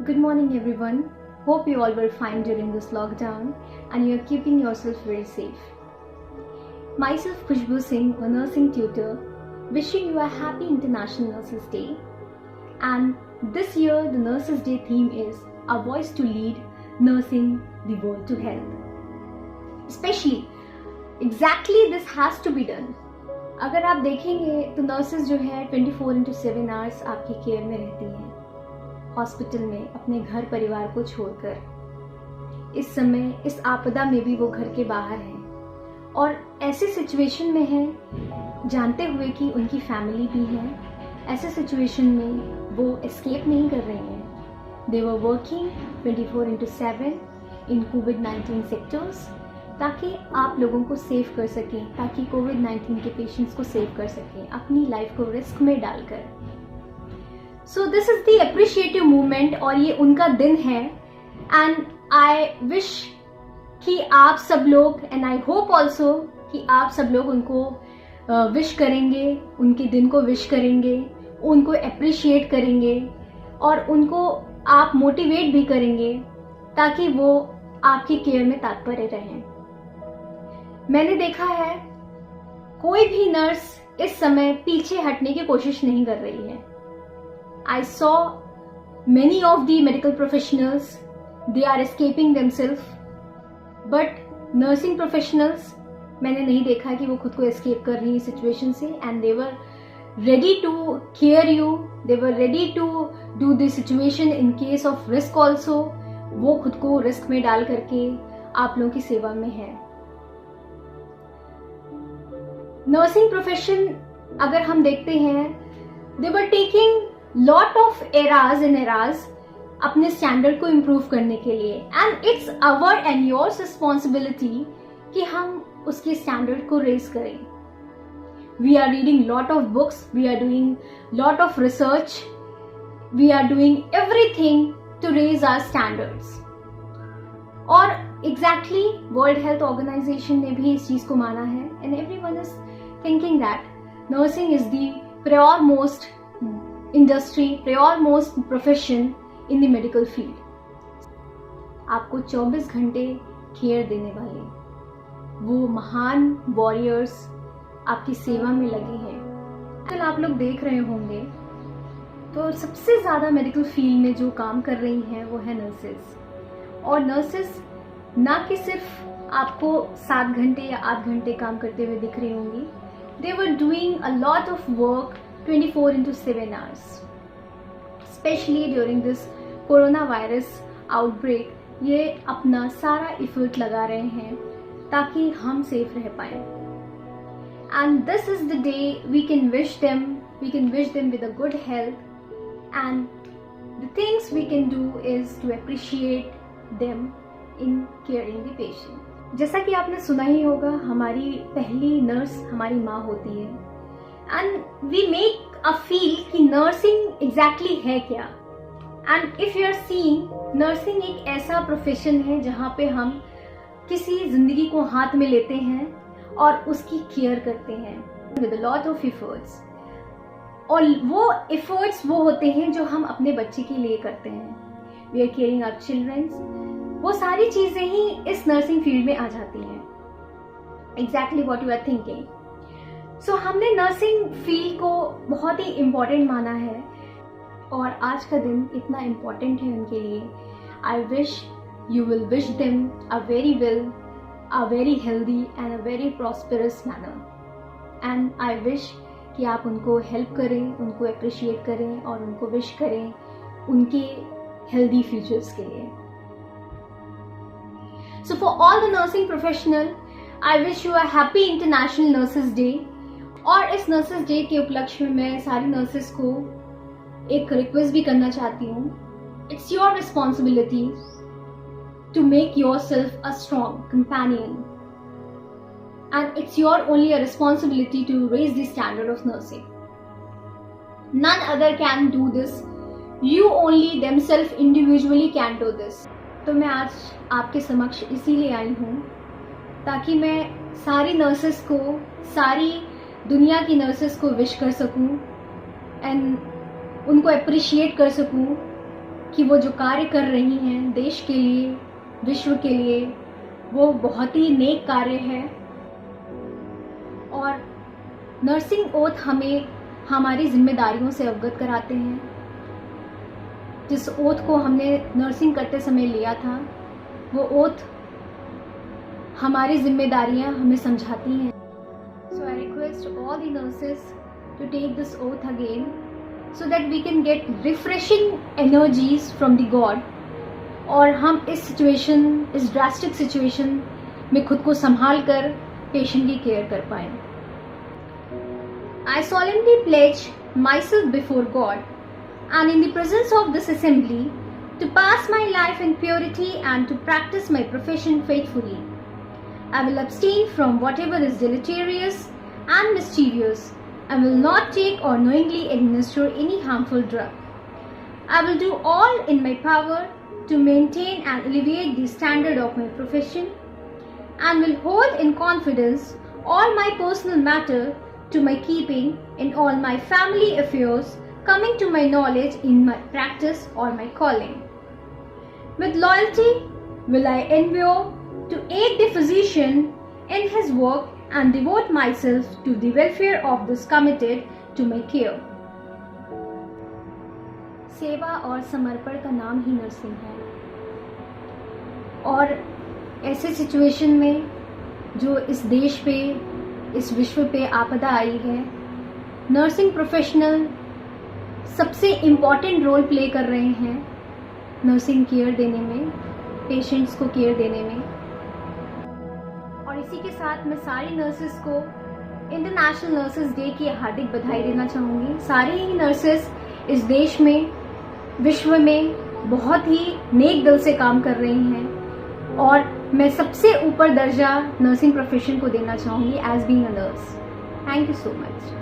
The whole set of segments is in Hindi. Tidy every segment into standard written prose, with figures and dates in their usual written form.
Good morning, everyone. Hope you all were fine during this lockdown and you're keeping yourself very safe. Myself, Khushbu Singh, a nursing tutor, wishing you a happy International Nurses Day. And this year, the Nurses Day theme is A Voice to Lead, Nursing the World to Health. Especially, exactly this has to be done. अगर आप देखेंगे तो नर्सेज जो है 24/7 आवर्स आपकी केयर में रहती हैं, हॉस्पिटल में अपने घर परिवार को छोड़कर। इस समय इस आपदा में भी वो घर के बाहर हैं और ऐसे सिचुएशन में हैं जानते हुए कि उनकी फैमिली भी है। ऐसे सिचुएशन में वो एस्केप नहीं कर रहे हैं। They were working 24/7 in covid sectors, ताकि आप लोगों को सेव कर सकें, ताकि कोविड-19 के पेशेंट्स को सेव कर सकें अपनी लाइफ को रिस्क में डालकर। So this is the appreciative movement और ये उनका दिन है। एंड आई विश कि आप सब लोग, एंड आई होप ऑल्सो कि आप सब लोग उनको विश करेंगे, उनके दिन को विश करेंगे, उनको अप्रिशिएट करेंगे और उनको आप मोटिवेट भी करेंगे ताकि वो आपकी केयर में तत्पर रहें। मैंने देखा है कोई भी नर्स इस समय पीछे हटने की कोशिश नहीं कर रही है। I saw many of the medical professionals, they are escaping themselves, but nursing professionals मैंने नहीं देखा कि वो खुद को एस्केप कर रही है सिचुएशन से। And they were ready to care you, they were ready to do the situation in case of risk also. वो खुद को रिस्क में डाल करके आप लोगों की सेवा में है। नर्सिंग प्रोफेशन अगर हम देखते हैं, they were taking lot of eras अपने स्टैंडर्ड को इम्प्रूव करने के लिए। And it's our and yours responsibility कि हम उसके स्टैंडर्ड को रेज करें। We are reading lot of books, we are doing lot of research, we are doing everything to raise our standards. और एग्जैक्टली वर्ल्ड हेल्थ ऑर्गेनाइजेशन ने भी इस चीज को माना है। And everyone is thinking that nursing is the priormost industry, priormost profession in the medical field. आपको 24 घंटे केयर देने वाले वो महान वॉरियर्स आपकी सेवा में लगे हैं। कल आप लोग देख रहे होंगे तो सबसे ज्यादा मेडिकल फील्ड में जो काम कर रही हैं वो है नर्सेज। और नर्सेज ना कि सिर्फ आपको 7 घंटे या 8 घंटे काम करते हुए दिख रही होंगी, they were doing a lot of work 24/7 hours, especially during this coronavirus outbreak। ये अपना सारा एफर्ट लगा रहे हैं ताकि हम सेफ रह पाए। And this is the day we can wish them with a good health, and the things we can do is to appreciate them in caring the patient। जैसा कि आपने सुना ही होगा, हमारी पहली नर्स हमारी माँ होती है। And we make a feel कि नर्सिंग एग्जैक्टली है क्या। And if you are seeing, nursing एक ऐसा प्रोफेशन है जहाँ पे हम किसी जिंदगी को हाथ में लेते हैं और उसकी केयर करते हैं with a lot of efforts. और वो एफर्ट्स वो होते हैं जो हम अपने बच्चे के लिए करते हैं। We are caring our childrens. वो सारी चीजें ही इस नर्सिंग फील्ड में आ जाती हैं। Exactly what you are thinking. So हमने नर्सिंग फील्ड को बहुत ही इम्पोर्टेंट माना है और आज का दिन इतना इम्पोर्टेंट है उनके लिए। I wish you will wish them a very healthy and a very prosperous manner. And I wish कि आप उनको हेल्प करें, उनको अप्रिशिएट करें और उनको विश करें उनके हेल्दी फ्यूचर्स के लिए। So for all the nursing professional, I wish you a happy International Nurses Day। और इस Nurses Day के उपलक्ष्य में मैं सारी नर्सेस को एक रिक्वेस्ट भी करना चाहती हूँ। It's your responsibility to make yourself a strong companion, and it's your only a responsibility to raise the standard of nursing। None other can do this, you only themselves individually can do this। तो मैं आज आपके समक्ष इसीलिए आई हूँ ताकि मैं सारी नर्सेस को, सारी दुनिया की नर्सेस को विश कर सकूँ एंड उनको अप्रिशिएट कर सकूँ कि वो जो कार्य कर रही हैं देश के लिए, विश्व के लिए, वो बहुत ही नेक कार्य है। और नर्सिंग ओथ हमें हमारी जिम्मेदारियों से अवगत कराते हैं। जिस ओथ को हमने नर्सिंग करते समय लिया था, वो ओथ हमारी जिम्मेदारियां हमें समझाती हैं। So I request all the nurses to take this oath again so that we can get refreshing energies from the God, और हम इस ड्रास्टिक सिचुएशन में खुद को संभाल कर पेशेंट की केयर कर पाएं। I solemnly pledge myself before God and in the presence of this assembly to pass my life in purity and to practice my profession faithfully. I will abstain from whatever is deleterious and mischievous. I will not take or knowingly administer any harmful drug. I will do all in my power to maintain and elevate the standard of my profession, and will hold in confidence all my personal matter to my keeping in all my family affairs coming to my knowledge in my practice or my calling. With loyalty will I endeavor to aid the physician in his work and devote myself to the welfare of this committed to my care. सेवा और समर्पण का नाम ही नर्सिंग है। और ऐसे सिचुएशन में जो इस देश पे, इस विश्व पे आपदा आई है, नर्सिंग प्रोफेशनल सबसे इम्पॉर्टेंट रोल प्ले कर रहे हैं नर्सिंग केयर देने में, पेशेंट्स को केयर देने में। और इसी के साथ मैं सारी नर्सेस को इंटरनेशनल नर्सेस डे की हार्दिक बधाई देना चाहूँगी। सारी ही नर्सेस इस देश में, विश्व में बहुत ही नेक दिल से काम कर रही हैं, और मैं सबसे ऊपर दर्जा नर्सिंग प्रोफेशन को देना चाहूँगी as being a nurse. Thank you so much.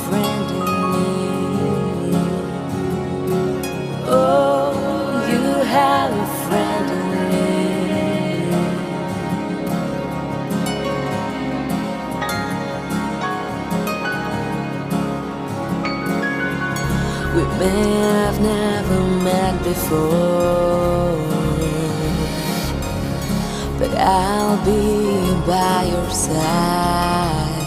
friend in me. Oh, you have a friend in me. We may have never met before, but I'll be by your side.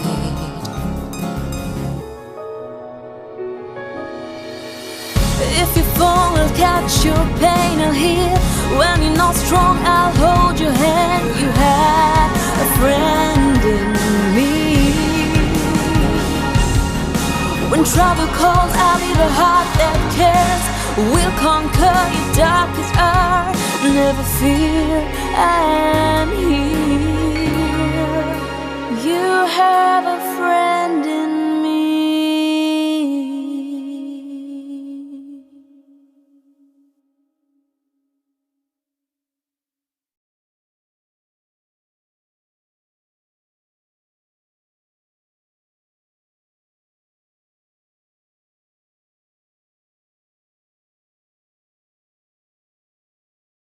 If you fall, I'll catch your pain, I'll heal. When you're not strong, I'll hold your hand. You have a friend in me. When trouble calls, I'll be the heart that cares. We'll conquer your darkest hour. Never fear, I'm here. You have a friend.